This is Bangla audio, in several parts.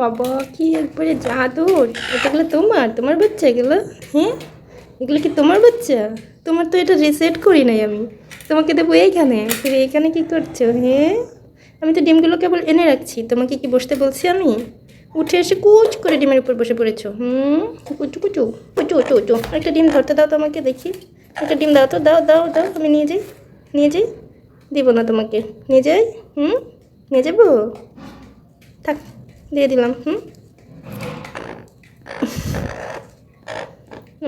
বাবা কি একবারে জাদুর! এগুলো তোমার বাচ্চা এগুলো? হ্যাঁ, এগুলো কি তোমার বাচ্চা? তোমার তো এটা রিসেট করি নাই আমি, তোমাকে দেবো এইখানে। তুমি এইখানে কি করছো? হ্যাঁ, আমি তো ডিমগুলো কেবল এনে রাখছি, তোমাকে কি বসতে বলছি আমি? উঠে এসে কুচ করে ডিমের উপর বসে পড়েছো। কুচু কুচু কুচু কুচু কুচু। একটা ডিম ধরতে দাও তোমাকে, দেখি। একটা ডিম দাও তো, দাও দাও দাও, আমি নিয়ে যাই। দিব না তোমাকে, নিয়ে যাই। নিয়ে যাবো, থাক, দিয়ে দিলাম।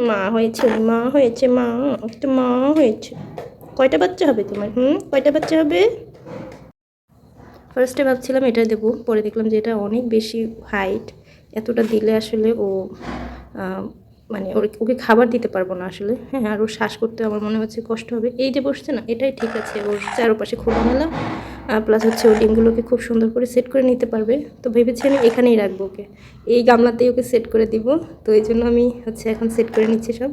মা হয়েছে, মা হয়েছে, মা একটা মা হয়েছে। কয়টা বাচ্চা হবে তোমার? কয়টা বাচ্চা হবে? ফার্স্টে ভাবছিলাম এটা দেবো, পরে দেখলাম যে এটা অনেক বেশি হাইট, এতটা দিলে আসলে ও মানে ওকে খাবার দিতে পারবো না আসলে। হ্যাঁ, আর ওর শ্বাস করতে আমার মনে হচ্ছে কষ্ট হবে। এই যে বসছে না, এটাই ঠিক আছে। ওর চারপাশে খোলামেলা, প্লাস হচ্ছে ও ডিমগুলোকে খুব সুন্দর করে সেট করে নিতে পারবে। তো ভেবেছি আমি এখানেই রাখবো ওকে, এই গামলাতেই ওকে সেট করে দিব। তো এই জন্য আমি হচ্ছে এখন সেট করে নিচ্ছি সব।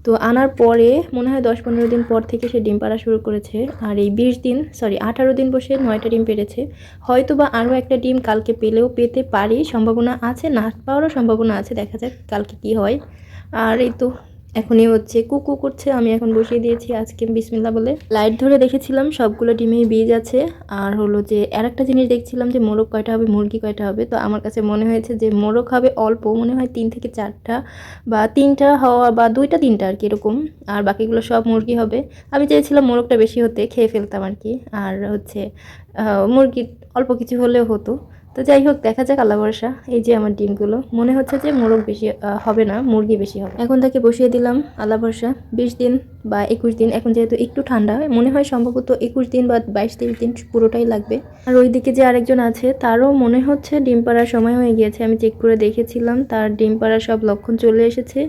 তো আনার পরে মনে হয় 10-15 দিন পর থেকে সে ডিম পাড়া শুরু করেছে। আর এই 18 দিন বসে 9টা ডিম পেড়েছে। হয়তো বা আরও একটা ডিম কালকে পেতে পারি, সম্ভাবনা আছে, না পাওয়ারও সম্ভাবনা আছে। দেখা যাক কালকে কি হয়। আর এই তো এখনই হচ্ছে কুকু করছে, আমি এখন বসিয়ে দিয়েছি আজকে বিসমিল্লাহ বলে। লাইট ধরে দেখেছিলাম সবগুলো ডিমেই বীজ আছে। আর হলো যে আরেকটা জিনিস দেখছিলাম যে মোরগ কয়টা হবে, মুরগি কয়টা হবে। তো আমার কাছে মনে হয়েছে যে মোরগ হবে অল্প, মনে হয় 3 থেকে 4টা, বা 3টা হওয়া, বা 2টা 3টা আর কি এরকম। আর বাকিগুলো সব মুরগি হবে। আমি চেয়েছিলাম মোরগটা বেশি হতে, খেয়ে ফেলতাম আর কি। আর হচ্ছে মুরগি অল্প কিছু হলেও হতো। তো যাই হোক, দেখা যাক, আল্লাহ ভরসা। এই যে আমার ডিমগুলো, মনে হচ্ছে যে মোরগ বেশি হবে না, মুরগি বেশি হবে। এখন তাকে বসিয়ে দিলাম, আল্লাহ ভরসা। 20 দিন বা 21 দিন, এখন যেহেতু একটু ঠান্ডা, মনে হয় সম্ভবত 21 দিন বা 22-23 দিন পুরোটাই লাগবে। আর ওইদিকে যে আরেকজন আছে, তারও মনে হচ্ছে ডিম পাড়ার সময় হয়ে গিয়েছে। আমি চেক করে দেখেছিলাম, তার ডিম পাড়ার সব লক্ষণ চলে এসেছে।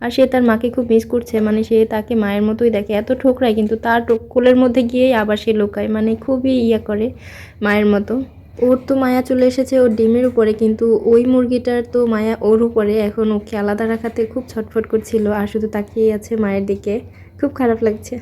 আর সে তার মাকে খুব মিস করছে, মানে সে তাকে মায়ের মতোই দেখে, এত ঠোকরায়, কিন্তু তার কোলের মধ্যে গিয়েই আবার সে লোকায়, মানে খুবই করে মায়ের মতো। ওর তো মায়া চলে এসেছে ওর ডিমের উপরে, কিন্তু ওই মুরগিটার তো মায়া ওর উপরে। এখন ওকে আলাদা রাখাতে খুব ছটফট করছিল, আর শুধু তাকিয়ে আছে মায়ের দিকে। খুব খারাপ লাগছে।